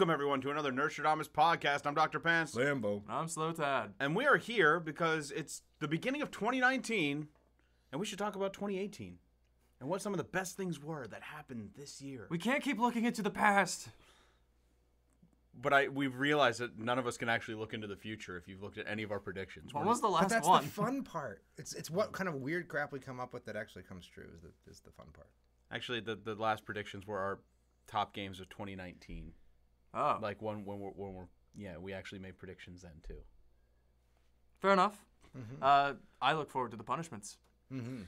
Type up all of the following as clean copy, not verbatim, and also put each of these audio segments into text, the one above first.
Welcome, everyone, to another Nerdstrodamus podcast. I'm Dr. Pants. Lambo. I'm Slotad. And we are here because it's the beginning of 2019, and we should talk about 2018 and what some of the best things were that happened this year. We can't keep looking into the past. But we've realized that none of us can actually look into the future if you've looked at any of our predictions. What was the last But that's one? the fun part. It's what kind of weird crap we come up with that actually comes true is the fun part. Actually, the last predictions were our top games of 2019. Oh. Like when we actually made predictions then too. Fair enough. Mm-hmm. I look forward to the punishments. Mm-hmm.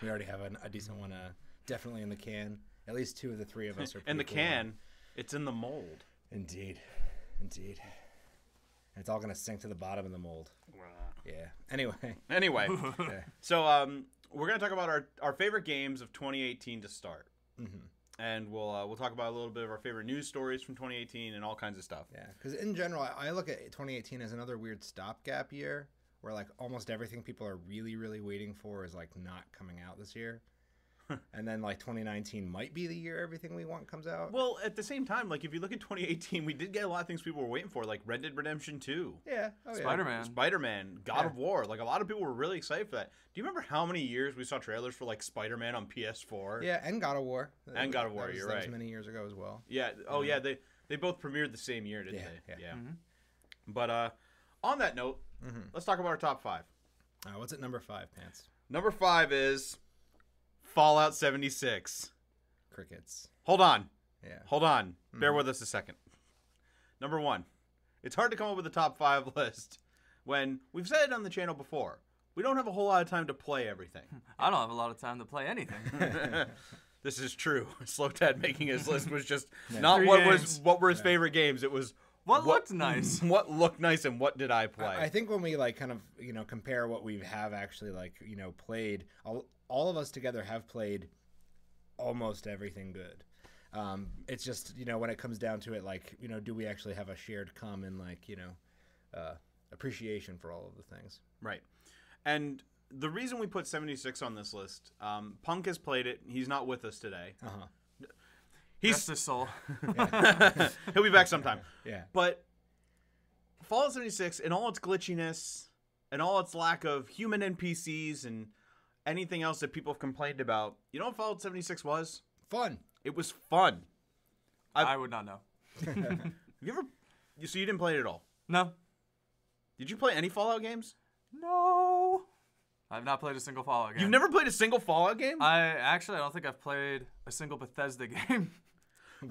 We already have a decent one definitely in the can. At least two of the three of us are In the pretty cool can, it's in the mold. Indeed. And it's all going to sink to the bottom of the mold. Yeah. Anyway. Yeah. So we're going to talk about our favorite games of 2018 to start. Mm-hmm. And we'll talk about a little bit of our favorite news stories from 2018 and all kinds of stuff. Yeah, because in general, I look at 2018 as another weird stopgap year where like almost everything people are really, really waiting for is like not coming out this year. And then like 2019 might be the year everything we want comes out. Well, at the same time, like if you look at 2018, we did get a lot of things people were waiting for, like Red Dead Redemption 2. Yeah. Oh, Spider-Man. Spider-Man, God of War. Like a lot of people were really excited for that. Do you remember how many years we saw trailers for like Spider-Man on PS4? Yeah, and God of War. And God of War, you're right. That was many years ago as well. Yeah. Oh, yeah. They both premiered the same year, didn't they? Yeah. Mm-hmm. But on that note, let's talk about our top 5. What's at number 5, Pants? Number 5 is Fallout 76. Crickets. Hold on. Yeah. Hold on. Bear with us a second. Number 1. It's hard to come up with a top 5 list when we've said it on the channel before. We don't have a whole lot of time to play everything. I don't have a lot of time to play anything. This is true. Slotad making his list was just Yeah. not 3 what were his favorite games. It was What looked nice? What looked nice and what did I play? I think when we like kind of compare what we have actually like played, all of us together have played almost everything good. It's just when it comes down to it, like do we actually have a shared common like appreciation for all of the things? Right. And the reason we put 76 on this list, Punk has played it. He's not with us today. Rest his soul. He'll be back sometime. Yeah. But Fallout 76, in all its glitchiness and all its lack of human NPCs and anything else that people have complained about, you know what Fallout 76 was? Fun. It was fun. I would not know. So you didn't play it at all? No. Did you play any Fallout games? No. I've not played a single Fallout game. You've never played a single Fallout game? I don't think I've played a single Bethesda game.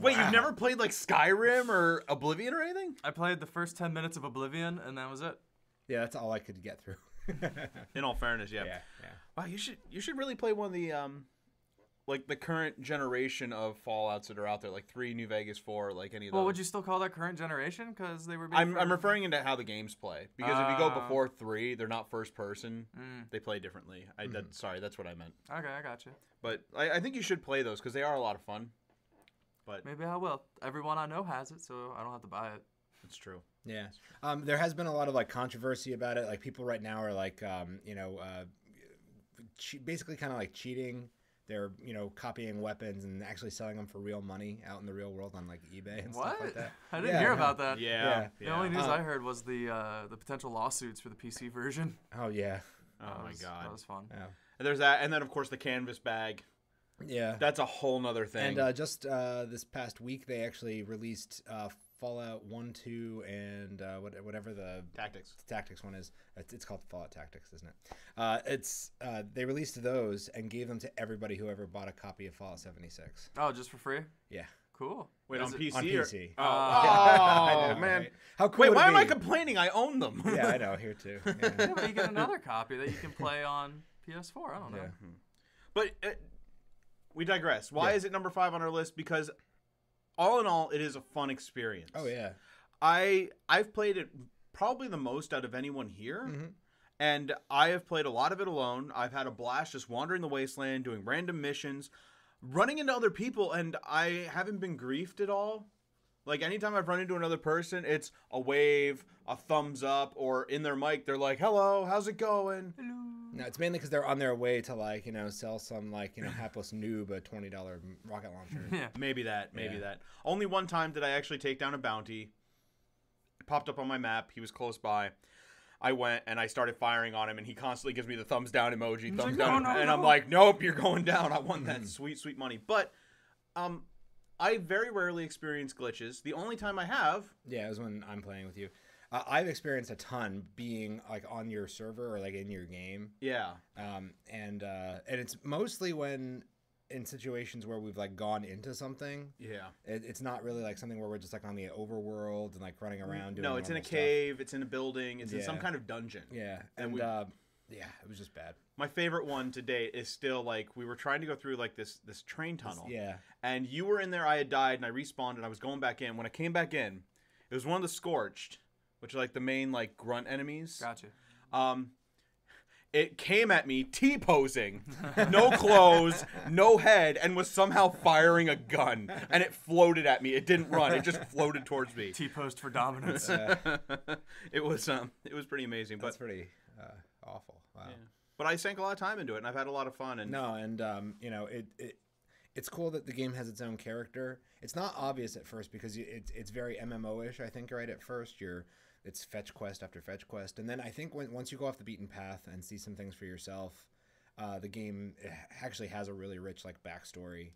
Wait, you've never played like Skyrim or Oblivion or anything? I played the first 10 minutes of Oblivion, and that was it. Yeah, that's all I could get through. In all fairness, yeah. Yeah. Wow, you should really play one of the like the current generation of Fallouts that are out there, like 3, New Vegas 4, like any of those. Well, would you still call that current generation? Because they were. I'm referring into how the games play, because if you go before 3, they're not first person. They play differently. Sorry, that's what I meant. Okay, I got you. But I think you should play those because they are a lot of fun. But Maybe I will. Everyone I know has it, so I don't have to buy it. it's true. Yeah. There has been a lot of like controversy about it. Like people right now are like basically kind of like cheating. They're copying weapons and actually selling them for real money out in the real world on like eBay and stuff like that. I didn't hear about that. Yeah. The only news I heard was the potential lawsuits for the PC version. Oh yeah. Oh my god. That was fun. Yeah. And there's that, and then of course the canvas bag. Yeah. That's a whole nother thing. And just this past week, they actually released Fallout 1, 2, and whatever the Tactics one is. It's called Fallout Tactics, isn't it? They released those and gave them to everybody who ever bought a copy of Fallout 76. Oh, just for free? Yeah. Cool. Wait, on PC? On PC. Oh, I know, man. Right? How cool Wait, would it why am I be? complaining? I own them. Yeah, I know. Here too. Yeah. Yeah, but you get another copy that you can play on PS4. I don't know. Yeah. But we digress. Why is it number 5 on our list? Because all in all, it is a fun experience. Oh yeah. I've played it probably the most out of anyone here. And I have played a lot of it alone. I've had a blast just wandering the wasteland, doing random missions, running into other people, and I haven't been griefed at all. Like, anytime I've run into another person, it's a wave, a thumbs up, or in their mic, they're like, hello, how's it going? Hello. No, it's mainly because they're on their way to like sell some like hapless noob a $20 rocket launcher. Yeah. Maybe that. Only one time did I actually take down a bounty. It popped up on my map. He was close by. I went and I started firing on him, and he constantly gives me the thumbs down emoji, thumbs down, and I'm like, nope, you're going down. I want that sweet, sweet money. But I very rarely experience glitches. The only time I have, it was when I'm playing with you. I've experienced a ton being like on your server or like in your game. Yeah. And it's mostly when in situations where we've like gone into something. Yeah. It's not really like something where we're just like on the overworld and like running around doing. No, it's in a cave. It's in a building. It's in some kind of dungeon. Yeah. And it was just bad. My favorite one to date is still like we were trying to go through like this train tunnel. Yeah. And you were in there. I had died and I respawned and I was going back in. When I came back in, it was one of the Scorched, which are like the main like grunt enemies. Gotcha. It came at me T-posing, no clothes, no head, and was somehow firing a gun. And it floated at me. It didn't run. It just floated towards me. T-post for dominance. It was pretty amazing. That's pretty awful. Wow. Yeah. But I sank a lot of time into it, and I've had a lot of fun. It's cool that the game has its own character. It's not obvious at first because it's very MMO-ish, I think, right at first. It's fetch quest after fetch quest. And then I think once you go off the beaten path and see some things for yourself, the game actually has a really rich like backstory,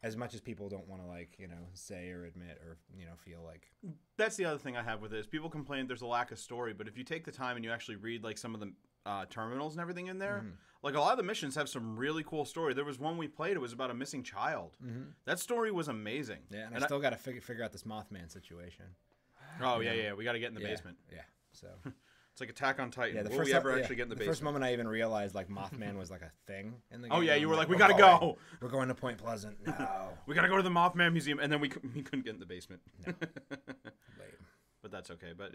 as much as people don't want to like, say or admit or, feel like. That's the other thing I have with this. People complain there's a lack of story, but if you take the time and you actually read like some of the terminals and everything in there, like a lot of the missions have some really cool story. There was one we played, it was about a missing child. That story was amazing. Yeah, and I still got to figure out this Mothman situation. Oh, yeah. We got to get in the basement. Yeah, so. It's like Attack on Titan. Yeah, Will we ever actually get in the basement? The first moment I even realized, like, Mothman was, like, a thing in the game. Oh, yeah, you were like, we got to go. We're going to Point Pleasant. No. We got to go to the Mothman Museum. And then we couldn't get in the basement. No. Lame. But that's okay. But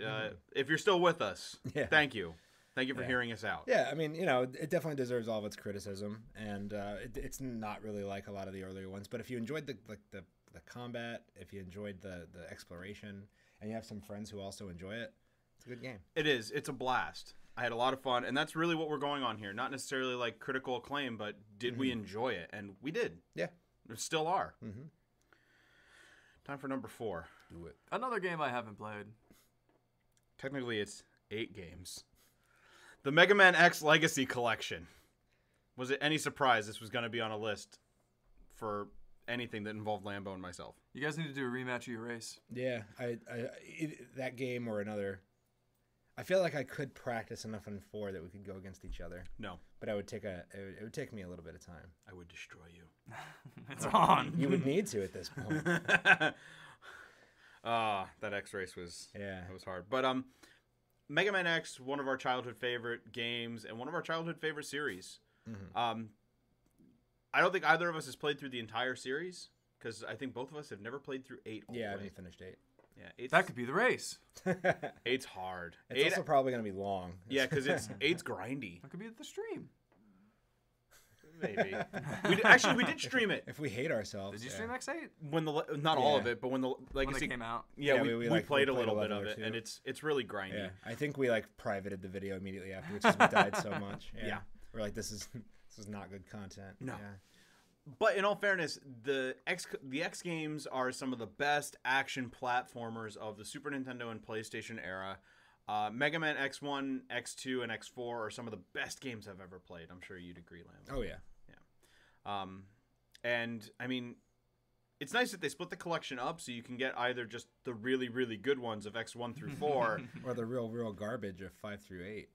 if you're still with us, thank you. Thank you for hearing us out. Yeah, I mean, it definitely deserves all of its criticism. And it's not really like a lot of the earlier ones. But if you enjoyed the combat, if you enjoyed the exploration, and you have some friends who also enjoy it, it's a good game. It is. It's a blast. I had a lot of fun, and that's really what we're going on here. Not necessarily like critical acclaim, but did we enjoy it? And we did. Yeah. We still are. Time for number 4. Do it. Another game I haven't played. Technically, it's 8 games. The Mega Man X Legacy Collection. Was it any surprise this was going to be on a list for anything that involved Lambo and myself? You guys need to do a rematch of your race. Yeah, that game or another. I feel like I could practice enough in 4 that we could go against each other. No, but it would take me a little bit of time. I would destroy you. It's on. You would need to at this point. That X race was it was hard. But Mega Man X, one of our childhood favorite games and one of our childhood favorite series. I don't think either of us has played through the entire series because I think both of us have never played through 8. Yeah, I haven't finished 8. Yeah, that could be the race. 8's hard. It's also probably going to be long. Yeah, because 8's grindy. That could be the stream. Maybe. We did stream it. If we hate ourselves. Did you stream X8? When not all of it, but when the Legacy came out. Yeah, we played a little bit of it, and it's really grindy. Yeah, I think we like privated the video immediately afterwards because we died so much. Yeah. We're like, this is not good content. No. Yeah. But in all fairness, the X games are some of the best action platformers of the Super Nintendo and PlayStation era. Mega Man X1, X2, and X4 are some of the best games I've ever played. I'm sure you'd agree, Lambo. Oh, yeah. Yeah. And, I mean, it's nice that they split the collection up so you can get either just the really, really good ones of X1 through 4. Or the real garbage of 5 through 8.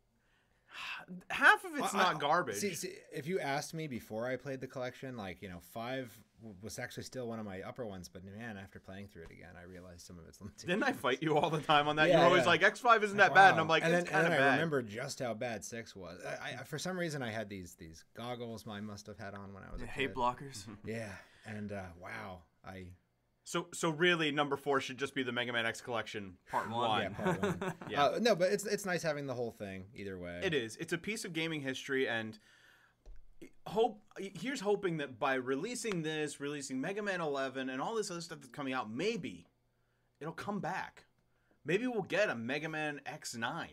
Half of it's not garbage. See, if you asked me before I played the collection, like, 5 was actually still one of my upper ones, but man, after playing through it again, I realized some of its limitations. Didn't I fight you all the time on that? You're always like, X5 isn't that bad, and I'm like, it's kind of bad. I remember just how bad 6 was. For some reason, I had these goggles I must have had on when I was a kid. Hate blockers. Yeah, and wow, So really, number 4 should just be the Mega Man X Collection Part 1. Yeah, Part 1. Yeah. No, but it's nice having the whole thing either way. It is. It's a piece of gaming history, and here's hoping that by releasing Mega Man 11 and all this other stuff that's coming out, maybe it'll come back. Maybe we'll get a Mega Man X9.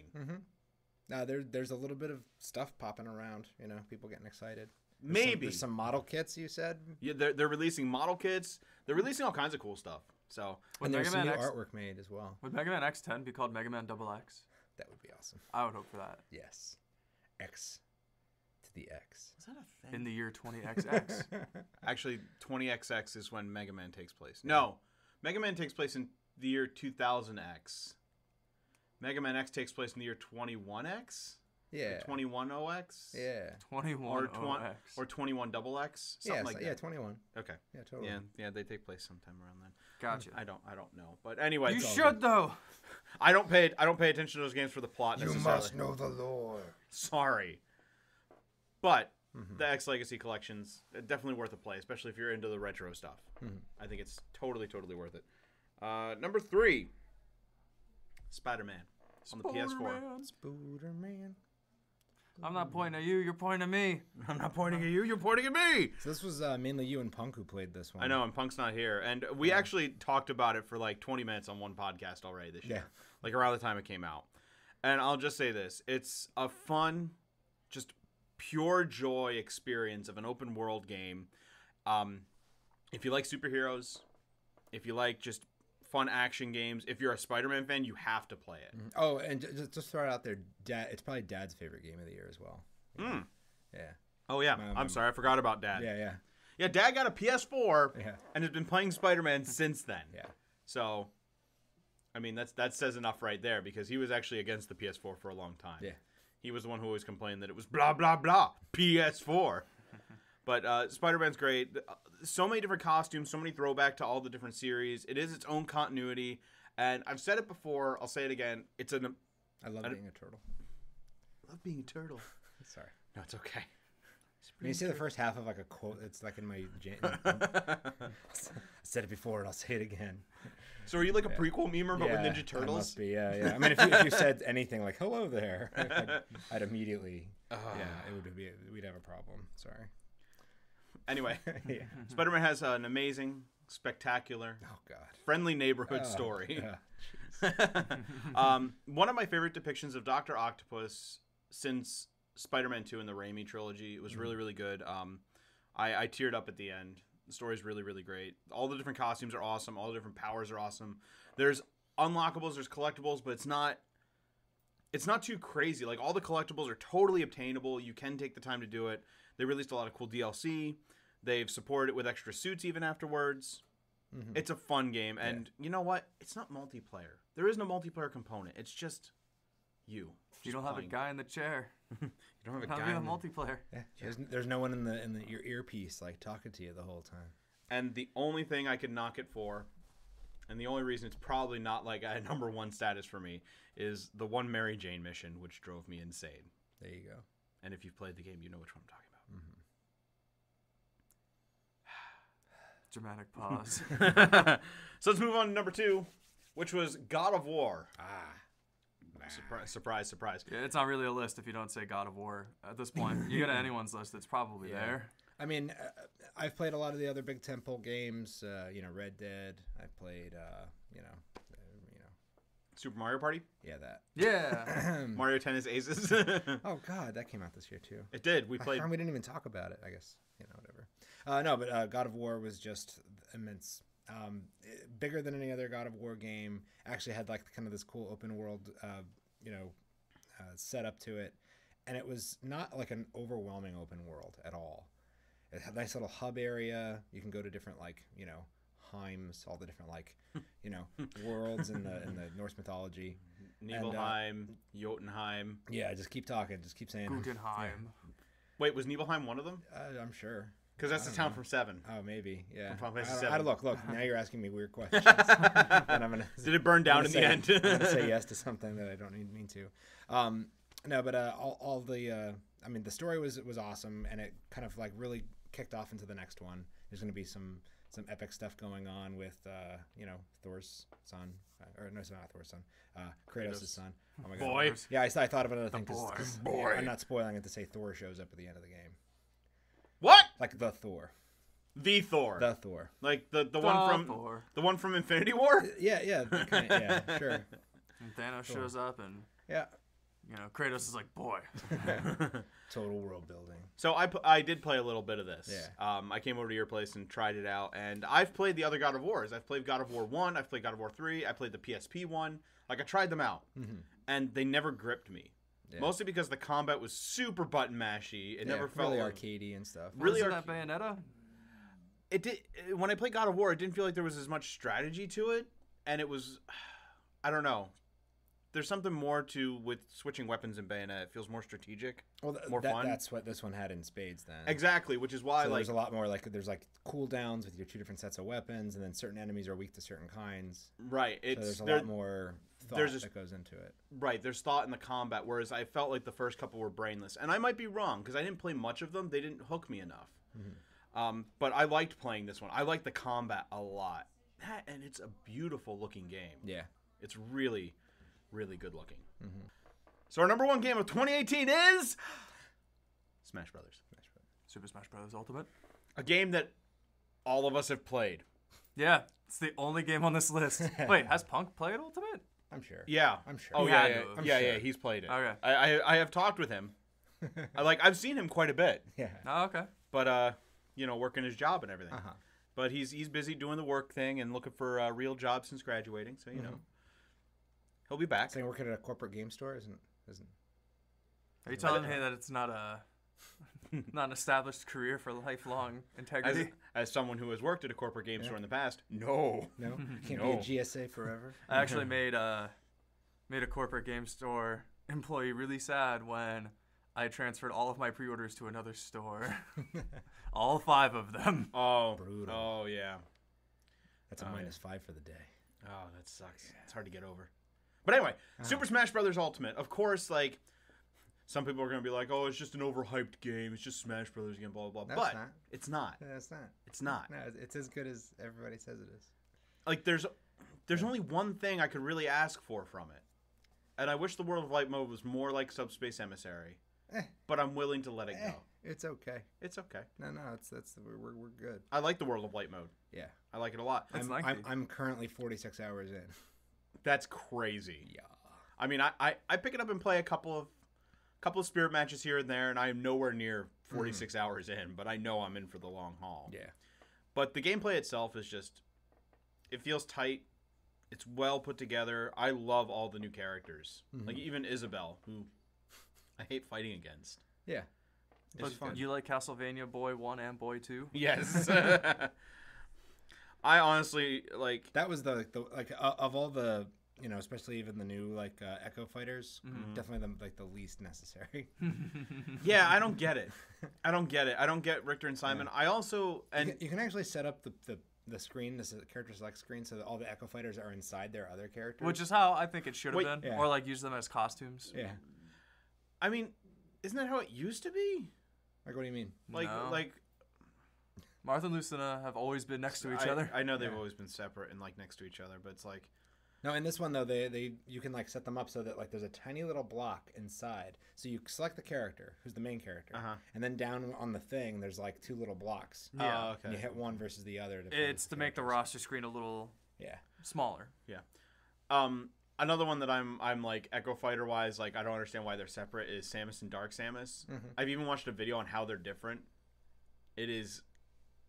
There's a little bit of stuff popping around. You know, people getting excited. There's some model kits. You said. Yeah, they're releasing model kits. They're releasing all kinds of cool stuff. So and there's some new artwork made as well. Would Mega Man X10 be called Mega Man XX? That would be awesome. I would hope for that. Yes. X to the X. Is that a thing? In the year 20XX. Actually, 20XX is when Mega Man takes place. No, Mega Man takes place in the year 2000X. Mega Man X takes place in the year 21X. Yeah. 21OX. Yeah. 21OX. Or 21XX. Something like that. Yeah, 21. Okay. Yeah, totally. Yeah, they take place sometime around then. Gotcha. I don't know. But anyway, you should though. I don't pay attention to those games for the plot necessarily. You must know the lore. Sorry. But the X Legacy collection's definitely worth a play, especially if you're into the retro stuff. I think it's totally worth it. Number 3, Spider-Man on the PS4. Spider-Man. I'm not pointing at you. You're pointing at me. I'm not pointing at you. You're pointing at me. So this was mainly you and Punk who played this one. I know, and Punk's not here. And we actually talked about it for like 20 minutes on one podcast already this year. Like around the time it came out. And I'll just say this. It's a fun, just pure joy experience of an open world game. If you like superheroes, if you like just fun action games, if you're a Spider-Man fan, you have to play it. Oh, and just throw it out there, it's probably Dad's favorite game of the year as well. Yeah. Oh yeah, I'm sorry, I forgot about Dad. Yeah, Dad got a PS4 and has been playing Spider-Man since then. So, I mean, that says enough right there, because he was actually against the PS4 for a long time. He was the one who always complained that it was blah blah blah PS4. But Spider-Man's great. So many different costumes, so many throwback to all the different series. It is its own continuity. And I've said it before, I'll say it again. I love being a turtle. I love being a turtle. Sorry. No, it's okay. When you say the first half of like a quote, it's like in my... I said it before and I'll say it again. So are you like a prequel memer, but with Ninja Turtles? I must be, yeah. I mean, if you said anything like, hello there, I'd immediately... we'd have a problem. Sorry. Anyway, Spider-Man has an amazing, spectacular, friendly neighborhood story. One of my favorite depictions of Dr. Octopus since Spider-Man 2 in the Raimi trilogy. It was really, really good. I teared up at the end. The story's really, really great. All the different costumes are awesome. All the different powers are awesome. There's unlockables, there's collectibles, but it's not too crazy. Like, all the collectibles are totally obtainable. You can take the time to do it. They released a lot of cool DLC. They've supported it with extra suits even afterwards. It's a fun game. And you know what? It's not multiplayer. There is no multiplayer component. It's just you. You don't have a guy in the chair. You don't have a guy in the multiplayer. Yeah. There's no one in your earpiece like talking to you the whole time. And the only thing I could knock it for, and the only reason it's probably not like a number 1 status for me, is the one Mary Jane mission, which drove me insane. There you go. And if you've played the game, you know which one I'm talking about. Dramatic pause. So let's move on to number 2, which was God of War. Surprise. Yeah, it's not really a list if you don't say God of War at this point. You go to anyone's list, it's probably there. I mean, I've played a lot of the other big temple games. Red Dead. I played, Super Mario Party? Yeah, that. Yeah. Mario Tennis Aces. Oh, God, that came out this year, too. It did. We played. We didn't even talk about it, I guess. Whatever. But God of War was just immense. Bigger than any other God of War game. Actually had like kind of this cool open world, setup to it. And it was not like an overwhelming open world at all. It had a nice little hub area. You can go to different Heims, all the different worlds in the Norse mythology. Nibelheim, Jotunheim. Yeah, just keep talking. Just keep saying Guggenheim. Yeah. Wait, was Nibelheim one of them? I'm sure. Because that's the town from 7. Oh, maybe. Yeah. From Final Fantasy 7. Look. Now you're asking me weird questions. And I'm gonna, Did it burn down in the end? I'm going to say yes to something that I don't mean to. All the the story was awesome, and it kind of really kicked off into the next one. There's going to be some epic stuff going on with Thor's son, or no, it's not Thor's son, Kratos' son. Oh my God. Boy. Yeah, I thought of another thing. Boy. I'm not spoiling it to say Thor shows up at the end of the game. What? Like the Thor. The Thor. The Thor. Like the one from Infinity War? Yeah, sure. And Thanos shows up and Kratos is like, boy. Total world building. So I did play a little bit of this. Yeah. I came over to your place and tried it out, and I've played the other God of Wars. I've played God of War 1, I've played God of War 3, I played the PSP one. Like, I tried them out, and they never gripped me. Yeah. Mostly because the combat was super button mashy. It never felt really arcadey and stuff. Really, that Bayonetta? It did. When I played God of War, it didn't feel like there was as much strategy to it, and it was, I don't know. There's something more with switching weapons in Bayonetta. It feels more strategic, more fun. That's what this one had in spades then. Exactly, which is why there's a lot more there's cooldowns with your 2 different sets of weapons, and then certain enemies are weak to certain kinds. Right. So there's a lot more thought that goes into it. Right. There's thought in the combat, whereas I felt like the first couple were brainless, and I might be wrong because I didn't play much of them. They didn't hook me enough. But I liked playing this one. I liked the combat a lot. And it's a beautiful looking game. Yeah. It's really, really good looking. So our number 1 game of 2018 is Smash Brothers. Super Smash Brothers Ultimate. A game that all of us have played. Yeah, it's the only game on this list. Wait, has Punk played Ultimate? I'm sure. Yeah. I'm sure. Oh, yeah, he's played it. Okay. I have talked with him. I've seen him quite a bit. Yeah. Oh, okay. But, working his job and everything. But he's busy doing the work thing and looking for a real job since graduating, so, he'll be back. So working at a corporate game store isn't. Are you telling me that it's not an established career for lifelong integrity? As someone who has worked at a corporate game store in the past, no. Can't be a GSA forever. I actually made a corporate game store employee really sad when I transferred all of my pre-orders to another store. All 5 of them. Oh, brutal. Oh, yeah. That's a -5 for the day. Oh, that sucks. Yeah. It's hard to get over. But anyway, Super Smash Brothers Ultimate. Of course, some people are going to be like, oh, it's just an overhyped game. It's just Smash Brothers again, blah, blah, blah. No, but it's not. it's not. No, it's not. It's not. No, it's as good as everybody says it is. There's only one thing I could really ask for from it. And I wish the World of Light mode was more like Subspace Emissary. But I'm willing to let it go. It's okay. It's okay. No, we're good. I like the World of Light mode. Yeah. I like it a lot. I'm currently 46 hours in. That's crazy. Yeah. I mean, I pick it up and play a couple of spirit matches here and there, and I am nowhere near 46 hours in, but I know I'm in for the long haul. Yeah. But the gameplay itself is just, it feels tight. It's well put together. I love all the new characters. Like even Isabelle, who I hate fighting against. Yeah. It's fun. You like Castlevania Boy 1 and Boy 2? Yes. I honestly that was the of all the, especially even the new Echo Fighters, definitely the least necessary. Yeah, I don't get it. I don't get Richter and Simon. Yeah. I also you can actually set up the screen, this character select screen, so that all the Echo Fighters are inside their other characters. Which is how I think it should have been, or use them as costumes. Yeah. I mean, isn't that how it used to be? What do you mean? No. Martha and Lucina have always been next to each other. I know they've always been separate and next to each other, but it's no, in this one though, you can set them up so that there's a tiny little block inside. So you select the character, who's the main character, and then down on the thing there's 2 little blocks. Yeah. Okay. And you hit one versus the other. It's to make the roster screen a little smaller. Yeah. Another one that I'm Echo Fighter wise, I don't understand why they're separate, is Samus and Dark Samus. I've even watched a video on how they're different. It is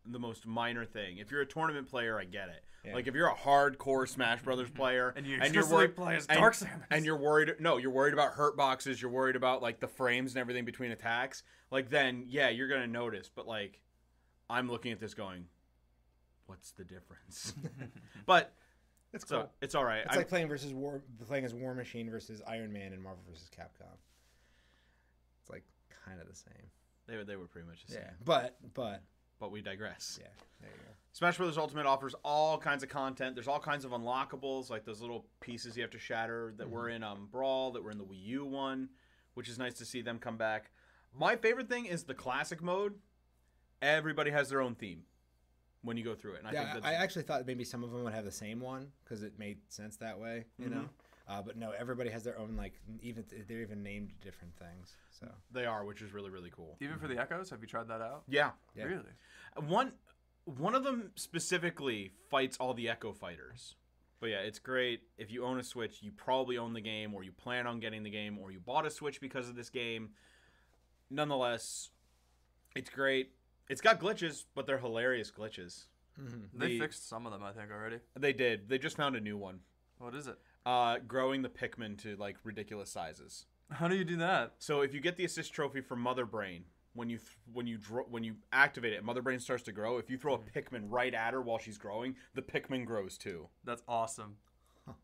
the most minor thing. If you're a tournament player, I get it. Yeah. If you're a hardcore Smash Brothers player and you're worried play as Dark Samus, and you're worried about hurt boxes, you're worried about the frames and everything between attacks, then you're gonna notice. But I'm looking at this going, what's the difference? But it's cool. So, it's all right. It's like playing as War Machine versus Iron Man in Marvel vs. Capcom. It's kind of the same. They were pretty much the same. Yeah, but we digress. Yeah, there you go. Smash Bros. Ultimate offers all kinds of content. There's all kinds of unlockables, those little pieces you have to shatter that were in Brawl, that were in the Wii U one, which is nice to see them come back. My favorite thing is the classic mode. Everybody has their own theme when you go through it. And I actually thought maybe some of them would have the same one because it made sense that way, you know. But no, everybody has their own they're even named different things. So they are, which is really, really cool. Even for the Echoes, have you tried that out? Yeah. Really? One of them specifically fights all the Echo Fighters. But yeah, it's great. If you own a Switch, you probably own the game, or you plan on getting the game, or you bought a Switch because of this game. Nonetheless, it's great. It's got glitches, but they're hilarious glitches. Mm-hmm. They fixed some of them, I think, already. They did. They just found a new one. What is it? Growing the Pikmin to like ridiculous sizes. How do you do that? So if you get the assist trophy from Mother Brain, when you activate it, Mother Brain starts to grow. If you throw a Pikmin right at her while she's growing, the Pikmin grows too. That's awesome. Huh.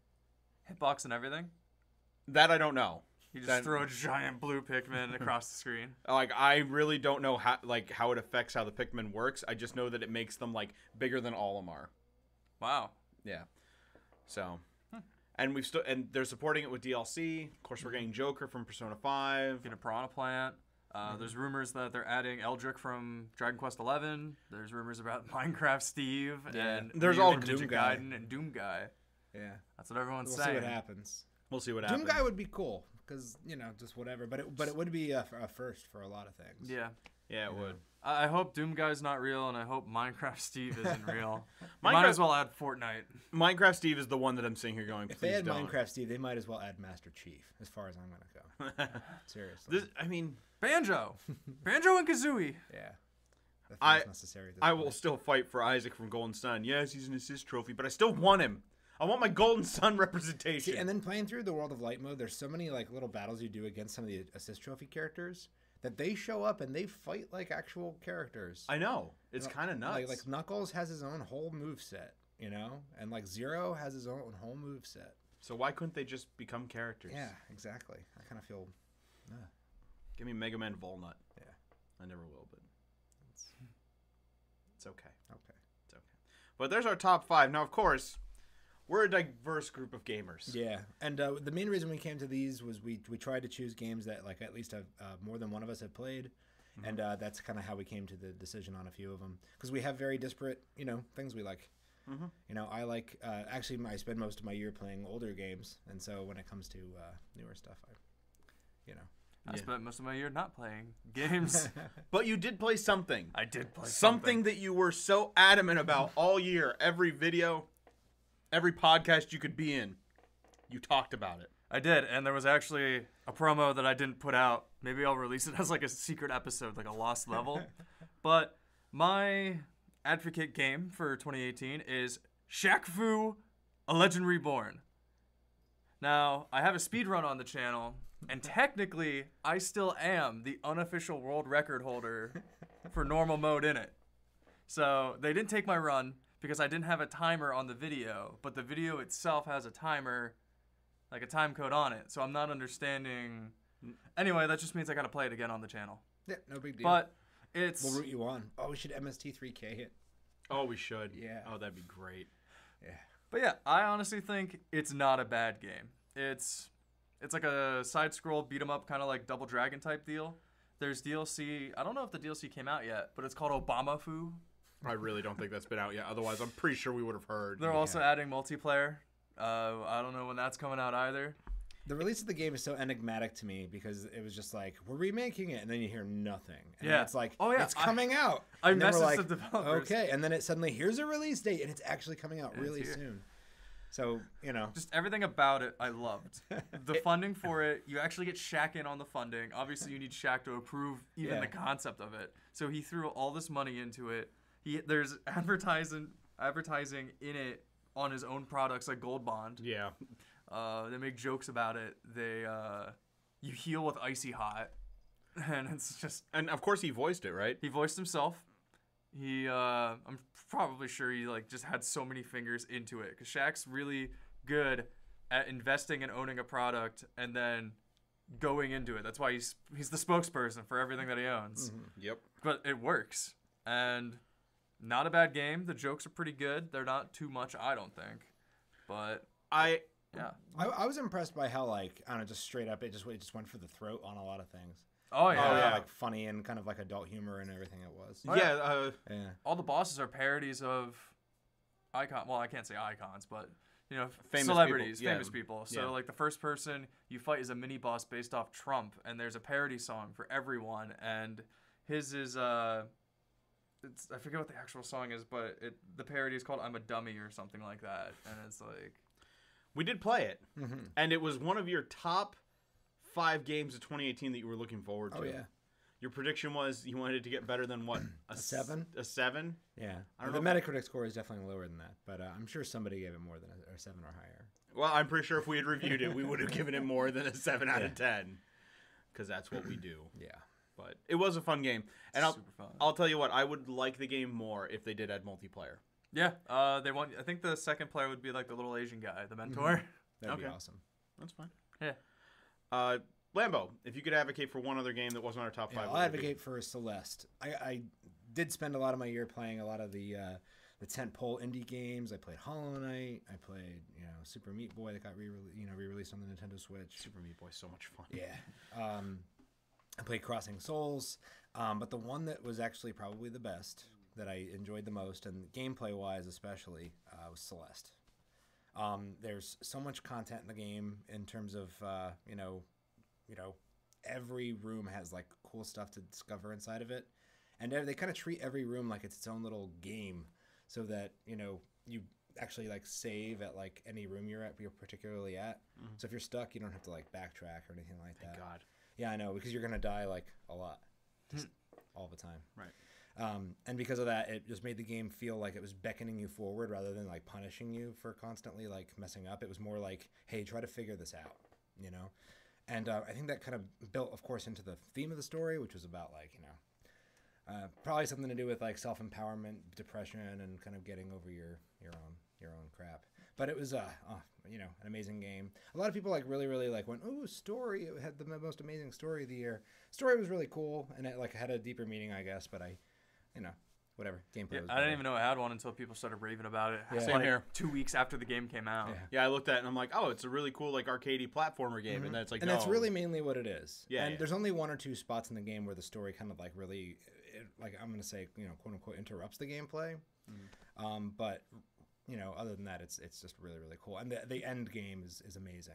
Hitbox and everything? That I don't know. You just throw a giant blue Pikmin across the screen. Like, I really don't know how it affects how the Pikmin works. I just know that it makes them like bigger than Olimar. Wow. Yeah. So, and they're supporting it with DLC. Of course, we're getting Joker from Persona 5. Get a Piranha Plant. There's rumors that they're adding Eldrick from Dragon Quest 11. There's rumors about Minecraft Steve and there's all Ninja Gaiden and Doom Guy. Yeah, that's what everyone's saying. We'll see what happens. We'll see what happens. Doom Guy would be cool because just whatever. But it would be a first for a lot of things. Yeah. Yeah, it would. I hope Doom Guy's not real, and I hope Minecraft Steve isn't real. Might as well add Fortnite. Minecraft Steve is the one that I'm sitting here going, if they add don't. Minecraft Steve, they might as well add Master Chief, as far as I'm going to go. Seriously. Banjo. Banjo and Kazooie. Yeah. Necessary I will still fight for Isaac from Golden Sun. Yes, he's an assist trophy, but I still want him. I want my Golden Sun representation. See, and then playing through the World of Light mode, there's so many like little battles you do against some of the assist trophy characters that they show up and they fight like actual characters. I know. It's kind of nuts. Like Knuckles has his own whole moveset, and like Zero has his own whole moveset. So why couldn't they just become characters? Yeah, exactly. I kind of feel... Give me Mega Man Volnut. Yeah. I never will, but it's okay. Okay. It's okay. But there's our top 5. Now, of course, we're a diverse group of gamers. Yeah, and the main reason we came to these was we tried to choose games that like at least have more than one of us have played, and that's kind of how we came to the decision on a few of them because we have very disparate things we like. I like actually I spend most of my year playing older games, and so when it comes to newer stuff, I spent most of my year not playing games. But you did play something. I did play something that you were so adamant about all year. Every video, every podcast you could be in, you talked about it. I did, and there was actually a promo that I didn't put out. Maybe I'll release it as like a secret episode, like a lost level. But my advocate game for 2018 is Shaq-Fu, A Legend Reborn. Now, I have a speedrun on the channel, and technically, I still am the unofficial world record holder for normal mode in it. So, they didn't take my run because I didn't have a timer on the video, but the video itself has a timer, like a time code on it, so I'm not understanding. Anyway, that just means I gotta play it again on the channel. Yeah, no big deal. But it's... We'll root you on. Oh, we should MST3K it. Oh, we should. Yeah. Oh, that'd be great. Yeah. But yeah, I honestly think it's not a bad game. It's like a side-scroll beat-em-up kind of like Double Dragon type deal. There's DLC. I don't know if the DLC came out yet, but it's called Obama-Fu. I really don't think that's been out yet. Otherwise, I'm pretty sure we would have heard. They're also adding multiplayer. I don't know when that's coming out either. The release of the game is so enigmatic to me because it was just like, we're remaking it, and then you hear nothing. And then it's like, oh yeah, it's coming out. I and then messaged we're like, the developers. Okay, and then it suddenly, here's a release date, and it's actually coming out really soon. So, Just everything about it, I loved. The funding for it, you actually get Shaq in on the funding. Obviously, you need Shaq to approve even the concept of it. So he threw all this money into it. There's advertising in it on his own products like Gold Bond. Yeah. They make jokes about it. You heal with Icy Hot. And it's just... And of course he voiced it, right? He voiced himself. I'm probably sure he just had so many fingers into it because Shaq's really good at investing and owning a product and then going into it. That's why he's the spokesperson for everything that he owns. Yep. But it works, and not a bad game. The jokes are pretty good. They're not too much, I don't think. But I was impressed by how I don't know, just straight up it just went for the throat on a lot of things. Oh yeah, like funny and kind of like adult humor and everything it was. Yeah. All the bosses are parodies of icon. Well, I can't say icons, but famous celebrities, famous people. So the first person you fight is a mini boss based off Trump, and there's a parody song for everyone. And his is I forget what the actual song is, but the parody is called "I'm a Dummy" or something like that. And it's like We did play it, and it was one of your top 5 games of 2018 that you were looking forward to. Oh, yeah. Your prediction was you wanted it to get better than what? A 7? A 7? Yeah. I don't the know. Metacritic score is definitely lower than that, but I'm sure somebody gave it more than a 7 or higher. Well, I'm pretty sure if we had reviewed it, we would have given it more than a 7 out of 10. Because that's what we do. Yeah. But it was a fun game. And Super fun. I'll tell you what, I would like the game more if they did add multiplayer. Yeah, they want. I think the second player would be like the little Asian guy, the mentor. That'd be awesome. That's fine. Yeah. Lambo, if you could advocate for one other game that wasn't our top 5. I'll advocate for Celeste. I did spend a lot of my year playing a lot of the tentpole indie games. I played Hollow Knight. I played Super Meat Boy that got re-released on the Nintendo Switch. Super Meat Boy, so much fun. Yeah. I played Crossing Souls, but the one that was actually probably the best, that I enjoyed the most, and gameplay-wise especially, was Celeste. There's so much content in the game in terms of every room has like cool stuff to discover inside of it, and they kind of treat every room like it's its own little game, so that you actually like save at like any room you're particularly at. So if you're stuck, you don't have to like backtrack or anything like that. Thank God. Yeah, I know, because you're gonna die like a lot, just all the time. Right. And because of that, it just made the game feel like it was beckoning you forward rather than like punishing you for constantly like messing up. It was more like, hey, try to figure this out, And I think that kind of built, of course, into the theme of the story, which was about like probably something to do with like self-empowerment, depression, and kind of getting over your own crap. But it was an amazing game. A lot of people like really like went, oh, story. It had the most amazing story of the year. Story was really cool, and it like had a deeper meaning, I guess. But whatever. Gameplay was I didn't even know it had one until people started raving about it. Yeah. Same here. 2 weeks after the game came out. Yeah, I looked at it and I'm like, oh, it's a really cool like arcadey platformer game, and then it's like, and that's really mainly what it is. Yeah, and there's only 1 or 2 spots in the game where the story kind of like really, like I'm gonna say, quote unquote, interrupts the gameplay. But other than that, it's just really cool, and the end game is amazing.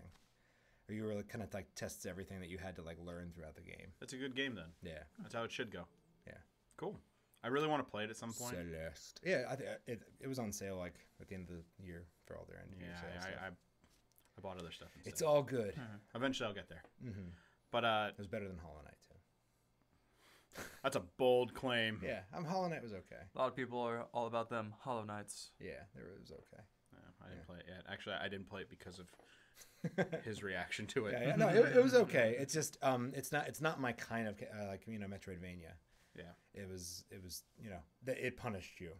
Where you really kind of like tests everything that you had to like learn throughout the game. That's a good game then. Yeah, that's how it should go. Yeah, cool. I really want to play it at some point. Celeste. Yeah, it was on sale like at the end of the year for all their end of year sales. I bought other stuff instead. It's all good. Eventually, I'll get there. But it was better than Hollow Knight too. That's a bold claim. Yeah, Hollow Knight was okay. A lot of people are all about them Hollow Knights. Yeah, it was okay. Yeah, I didn't play it yet. Actually, I didn't play it because of his reaction to it. Yeah, no, it was okay. It's just it's not my kind of Metroidvania. Yeah, it was it punished you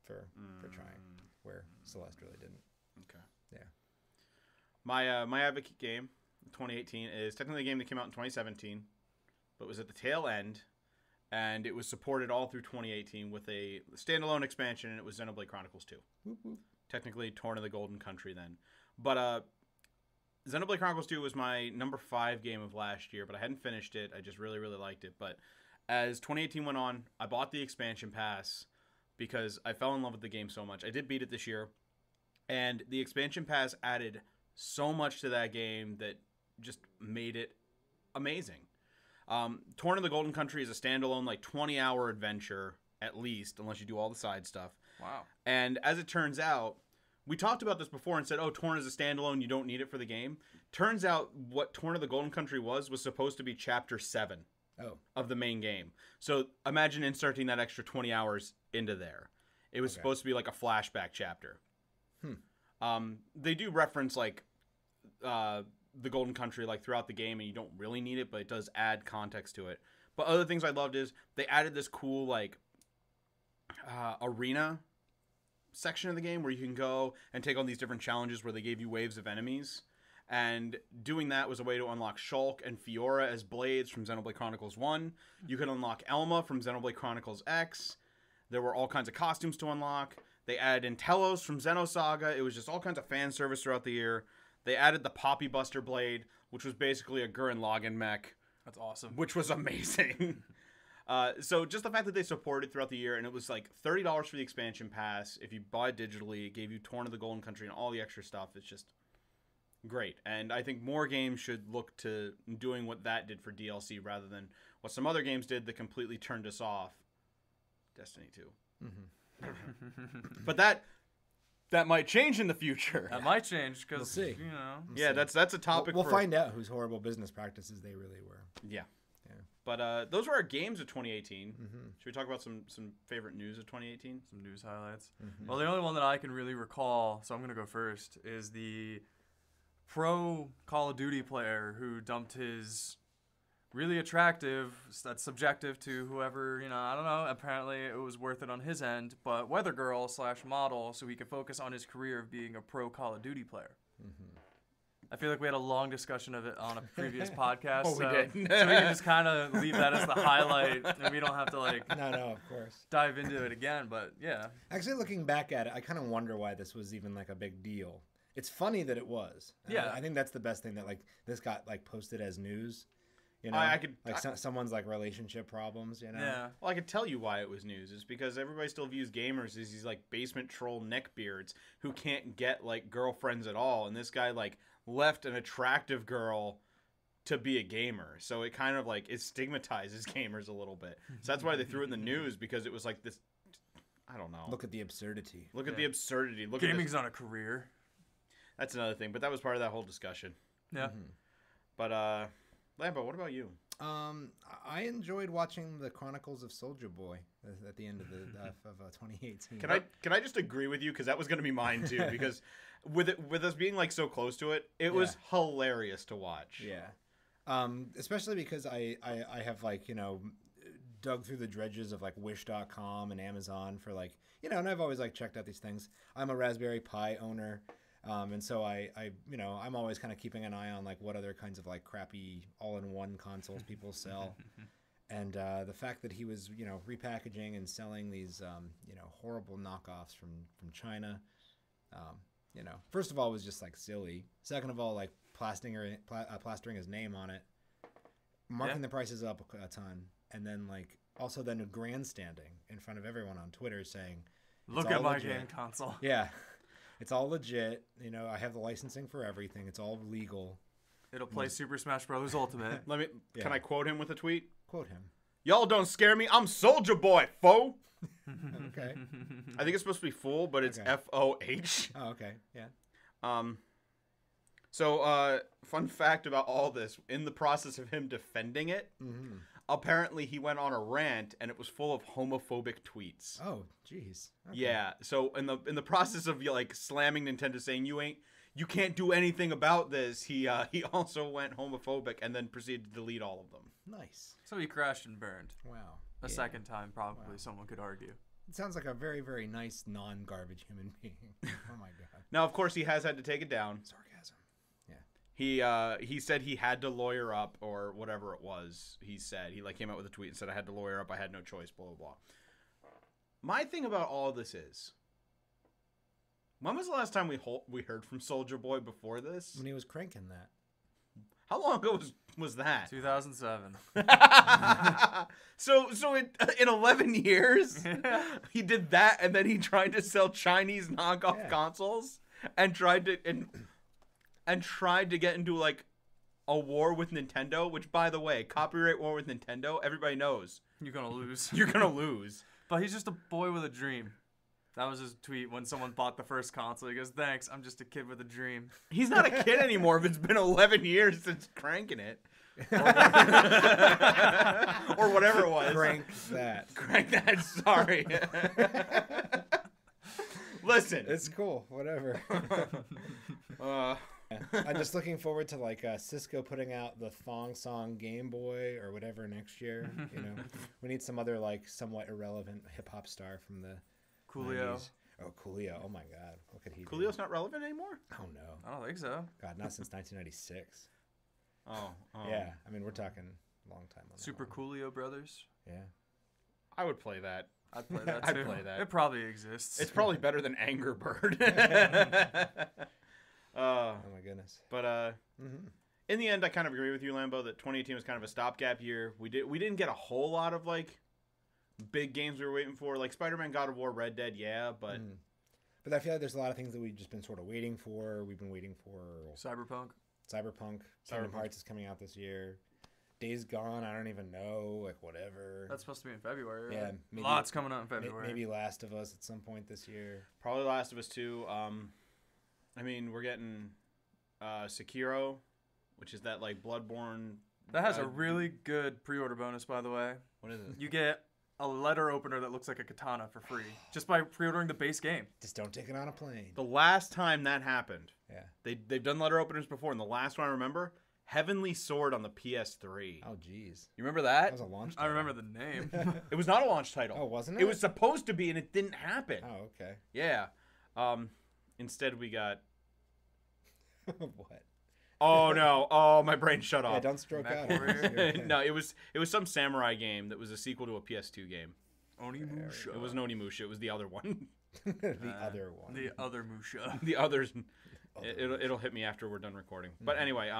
for trying, where Celeste really didn't. Okay. Yeah. My advocate game, 2018, is technically a game that came out in 2017, but was at the tail end, and it was supported all through 2018 with a standalone expansion, and it was Xenoblade Chronicles 2. Whoop, whoop. Technically Torn of the Golden Country then. But Xenoblade Chronicles 2 was my number 5 game of last year, but I hadn't finished it. I just really liked it. But as 2018 went on, I bought the expansion pass because I fell in love with the game so much. I did beat it this year, and the expansion pass added so much to that game that just made it amazing. Torn of the Golden Country is a standalone, like 20-hour adventure at least, unless you do all the side stuff. Wow. And as it turns out, we talked about this before and said, oh, Torn is a standalone, you don't need it for the game. Turns out what Torn of the Golden Country was supposed to be Chapter 7 of the main game. So imagine inserting that extra 20 hours into there. It was supposed to be like a flashback chapter. They do reference like the Golden Country like throughout the game, and you don't really need it, but it does add context to it. But other things I loved is they added this cool like arena section of the game where you can go and take on these different challenges where they gave you waves of enemies, and doing that was a way to unlock Shulk and Fiora as blades from Xenoblade Chronicles 1. You could unlock Elma from Xenoblade Chronicles X. There were all kinds of costumes to unlock. They added in Telos from Xenosaga. It was just all kinds of fan service throughout the year. They added the Poppy Buster blade, which was basically a Gurren Lagann mech. That's awesome. Which was amazing. So just the fact that they supported throughout the year, and it was like $30 for the expansion pass. If you buy it digitally, it gave you Torn of the Golden Country and all the extra stuff. It's just great. And I think more games should look to doing what that did for DLC rather than what some other games did that completely turned us off. Destiny 2. But that that might change in the future. That might change because We'll see. you know. Yeah, that's a topic. We'll find out whose horrible business practices they really were. Yeah. But those were our games of 2018. Should we talk about some favorite news of 2018? Some news highlights. Well, the only one that I can really recall, so I'm going to go first, is the pro Call of Duty player who dumped his really attractive, that's subjective to whoever, I don't know, apparently it was worth it on his end, but weather girl / model so he could focus on his career of being a pro Call of Duty player. I feel like we had a long discussion of it on a previous podcast. We did. So we can just kind of leave that as the highlight, and we don't have to No, of course. dive into it again. But yeah, actually, looking back at it, I kind of wonder why this was even a big deal. It's funny that it was. Yeah, I think that's the best thing that this got posted as news. Someone's relationship problems. Yeah. Well, I could tell you why it was news. It's because everybody still views gamers as these basement troll neckbeards who can't get girlfriends at all, and this guy left an attractive girl to be a gamer. So it kind of it stigmatizes gamers a little bit. So that's why they threw it in the news, because it was this, I don't know. Look at the absurdity. Look at the absurdity. Gaming's not a career. That's another thing, but that was part of that whole discussion. Yeah. But Lambo, what about you? I enjoyed watching the Chronicles of Soulja Boy at the end of 2018. Can I just agree with you, because that was going to be mine too, because with us being so close to it, it was hilarious to watch. Yeah. Especially because I have dug through the dredges of wish.com and Amazon for and I've always checked out these things. I'm a Raspberry Pi owner. And so I'm always kind of keeping an eye on what other kinds of crappy all-in-one consoles people sell. And the fact that he was, repackaging and selling these, horrible knockoffs from China, first of all, it was just silly. Second of all, plastering his name on it, marking the prices up a ton, and then also then grandstanding in front of everyone on Twitter saying, "Look at my game console." Yeah. It's all legit. I have the licensing for everything. It's all legal. It'll play Super Smash Bros. Ultimate. Can I quote him with a tweet? Quote him. Y'all don't scare me. I'm Soulja Boy, foe. Okay. I think it's supposed to be full, but it's FOH. Oh, okay. Yeah. So, fun fact about all this: in the process of him defending it, apparently he went on a rant, and it was full of homophobic tweets. Oh, jeez. Okay. Yeah. So in the process of slamming Nintendo, saying you can't do anything about this, he also went homophobic and then proceeded to delete all of them. Nice. So he crashed and burned. Wow. A second time, probably. Someone could argue. It sounds like a very, very nice, non-garbage human being. Oh my god. Now, of course, he has had to take it down. Sarcasm. Yeah. He said he had to lawyer up, or whatever it was. He said he came out with a tweet and said, "I had to lawyer up. I had no choice." Blah blah blah. My thing about all this is, when was the last time we heard from Soulja Boy before this? When he was cranking that. How long ago was that? 2007. So in 11 years, he did that, and then he tried to sell Chinese knockoff consoles, and tried to get into a war with Nintendo. Which, by the way, copyright war with Nintendo, everybody knows You're gonna lose. you're gonna lose. But he's just a boy with a dream. That was his tweet when someone bought the first console. He goes, "Thanks, I'm just a kid with a dream." He's not a kid anymore if it's been 11 years since cranking it. Or whatever it was. Crank that. Crank that, sorry. Listen. It's cool. Whatever. I'm just looking forward to Cisco putting out the Thong Song Game Boy or whatever next year. We need some other somewhat irrelevant hip hop star from the Coolio. 90s. Oh, Coolio. Oh my God. What could he do? Coolio's not relevant anymore? Oh no. I don't think so. God, not since 1996. Oh. Yeah. I mean, we're talking a long time on Super that one. Coolio Brothers. Yeah. I would play that. I'd play that too. I'd play that. It probably exists. It's probably better than Anger Bird. Oh my goodness. But in the end, I kind of agree with you, Lambo, that 2018 was kind of a stopgap year. We didn't get a whole lot of big games we were waiting for, like Spider-Man, God of War, Red Dead, but But I feel like there's a lot of things that we've just been sort of waiting for. We've been waiting for Cyberpunk. Kingdom Hearts is coming out this year. Days Gone, I don't even know, like whatever. That's supposed to be in February. Right? Yeah, maybe, lots coming out in February. Maybe Last of Us at some point this year. Probably Last of Us 2. I mean, we're getting Sekiro, which is that like Bloodborne. That has a really good pre-order bonus, by the way. What is it? You get a letter opener that looks like a katana for free just by pre-ordering the base game. Just don't take it on a plane. The last time that happened, yeah, they've done letter openers before, and the last one I remember, Heavenly Sword on the PS3. Oh, jeez. You remember that? That was a launch I title. remember the name. It was not a launch title. Oh, wasn't it? It was supposed to be, and it didn't happen. Oh, okay. Yeah. Instead, we got... What? Oh, no. Oh, my brain shut off. Yeah, don't stroke out. No, it was some samurai game that was a sequel to a PS2 game. Onimusha. It wasn't Onimusha. It was the other one. The other one. The other Musha. The others. It'll hit me after we're done recording. But anyway,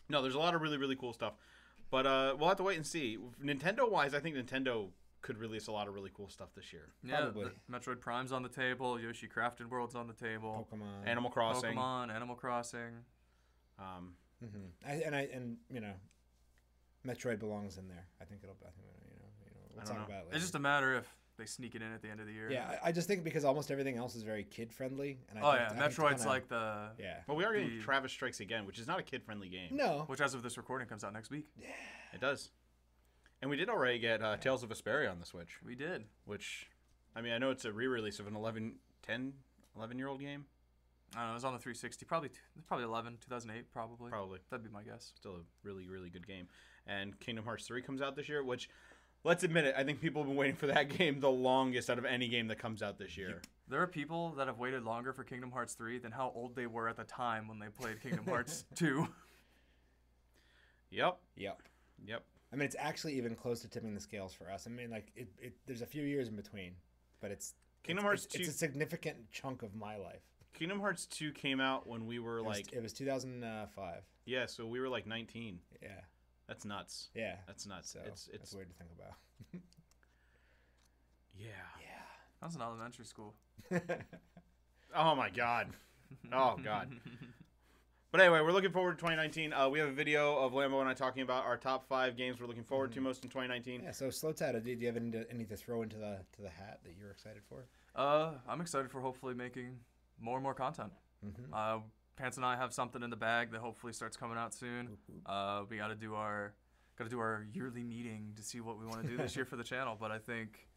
no, there's a lot of really, really cool stuff. But we'll have to wait and see. Nintendo-wise, I think Nintendo could release a lot of really cool stuff this year. Yeah, Probably. Metroid Prime's on the table. Yoshi Crafted World's on the table. Pokemon. Animal Crossing. Animal Crossing. And you know, Metroid belongs in there. I think we'll talk about it later. It's just a matter if they sneak it in at the end of the year. Yeah, I just think because almost everything else is very kid-friendly. And Metroid's like the... Yeah. Well, we are getting Travis Strikes Again, which is not a kid-friendly game. No. Which, as of this recording, comes out next week. Yeah. It does. And we did already get Tales of Vesperia on the Switch. We did. Which, I mean, I know it's a re-release of an 11-year-old game. I don't know, it was on the 360. Probably 2008, probably. Probably. That'd be my guess. Still a really, really good game. And Kingdom Hearts 3 comes out this year, which, let's admit it, I think people have been waiting for that game the longest out of any game that comes out this year. There are people that have waited longer for Kingdom Hearts 3 than how old they were at the time when they played Kingdom Hearts 2. Yep. I mean, it's actually even close to tipping the scales for us. I mean, like, there's a few years in between, but it's Hearts 2. It's a significant chunk of my life. Kingdom Hearts 2 came out when we were It was 2005. Yeah, so we were like 19. Yeah. That's nuts. Yeah. That's nuts. So It's weird to think about. Yeah. That was in elementary school. Oh my god. Oh god. But anyway, we're looking forward to 2019. We have a video of Lambo and I talking about our top 5 games we're looking forward to most in 2019. Yeah. So Slotad, do you have any to throw into the hat that you're excited for? I'm excited for hopefully making more and more content. Pants and I have something in the bag that hopefully starts coming out soon. We got to do our yearly meeting to see what we want to do this year for the channel. But I think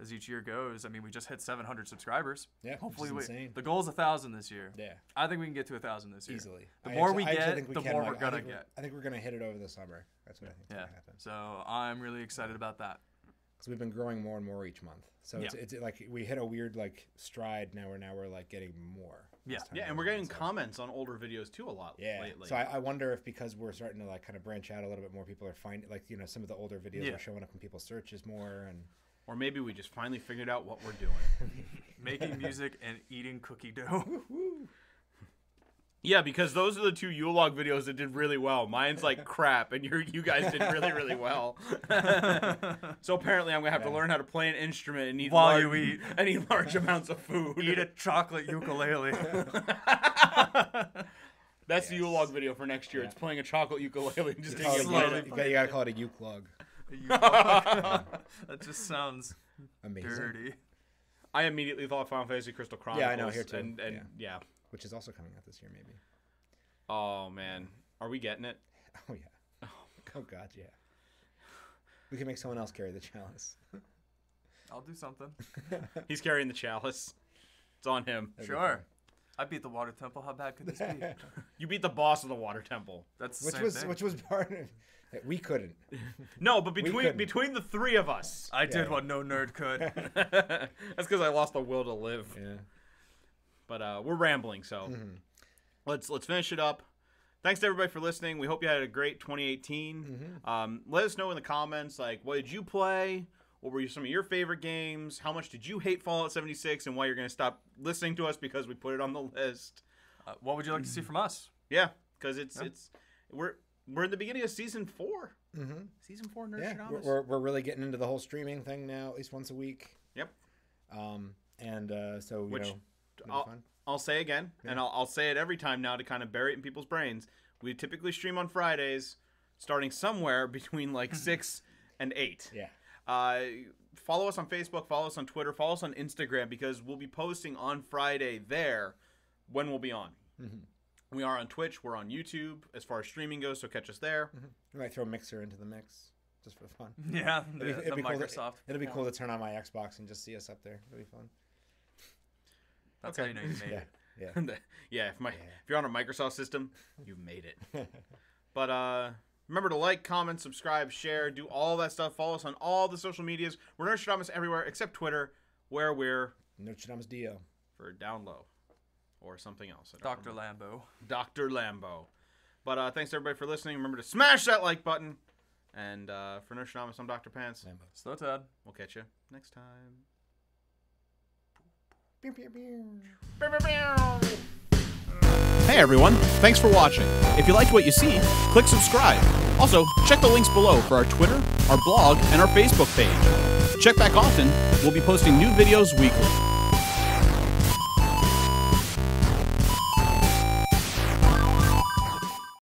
as each year goes, I mean, we just hit 700 subscribers. Yeah, hopefully insane. The goal is 1,000 this year. Yeah, I think we can get to 1,000 this year easily. The more we get, the more we're gonna get. I think we're gonna hit it over the summer. That's what I think is gonna happen. So I'm really excited about that. Because we've been growing more and more each month. So it's like we hit a weird like stride now. We're like getting more. Yeah, and we're getting comments on older videos too a lot lately. So I wonder if because we're starting to like kind of branch out a little bit more, people are finding like some of the older videos are showing up in people's searches more, and or maybe we just finally figured out what we're doing. Making music and eating cookie dough. Yeah, because those are the 2 Yule log videos that did really well. Mine's like crap, and you guys did really, really well. So apparently, I'm gonna have to learn how to play an instrument and eat and eat large amounts of food. Eat a chocolate ukulele. That's the Yule log video for next year. It's playing a chocolate ukulele and just slowly. You gotta call it a uke log. That just sounds amazing. Dirty. I immediately thought Final Fantasy Crystal Chronicles. Yeah, I know, here too. And yeah. Which is also coming out this year, maybe. Oh, man. Are we getting it? Oh, yeah. Oh, God, yeah. We can make someone else carry the chalice. I'll do something. He's carrying the chalice. It's on him. Sure. I beat the water temple. How bad could this be? You beat the boss of the water temple. That's the same thing. Which was part of... We couldn't. No, but between the 3 of us. I did what no nerd could. That's because I lost the will to live. Yeah. But we're rambling, so let's finish it up. Thanks to everybody for listening. We hope you had a great 2018. Let us know in the comments, like, what did you play? What were some of your favorite games? How much did you hate Fallout 76? And why you're going to stop listening to us because we put it on the list. What would you like to see from us? Yeah, because we're in the beginning of season 4. Season 4 Nerdstrodamus. Yeah, we're really getting into the whole streaming thing now, at least once a week. Yep. So Which, I'll say again, and I'll say it every time now to kind of bury it in people's brains. We typically stream on Fridays, starting somewhere between like 6 and 8. Yeah. Follow us on Facebook, follow us on Twitter, follow us on Instagram, because we'll be posting on Friday there when we'll be on. Mm-hmm. We are on Twitch. We're on YouTube as far as streaming goes, so catch us there. Mm-hmm. We might throw Mixer into the mix just for fun. Yeah, it'd be Microsoft. It'll be cool to turn on my Xbox and just see us up there. It'll be fun. That's how you know you made it. Yeah. If you're on a Microsoft system, you've made it. But remember to like, comment, subscribe, share, do all that stuff. Follow us on all the social medias. We're Nerdstrodamus everywhere except Twitter, where we're Nerdstrodamus DO for down low or something else. Dr. Lambo. Dr. Lambo. But thanks everybody for listening. Remember to smash that like button. And for Nerdstrodamus, I'm Dr. Pants. Lambo. Slotad. We'll catch you next time. Pew, pew, pew. Hey everyone, thanks for watching. If you liked what you see, click subscribe. Also, check the links below for our Twitter, our blog, and our Facebook page. Check back often. We'll be posting new videos weekly.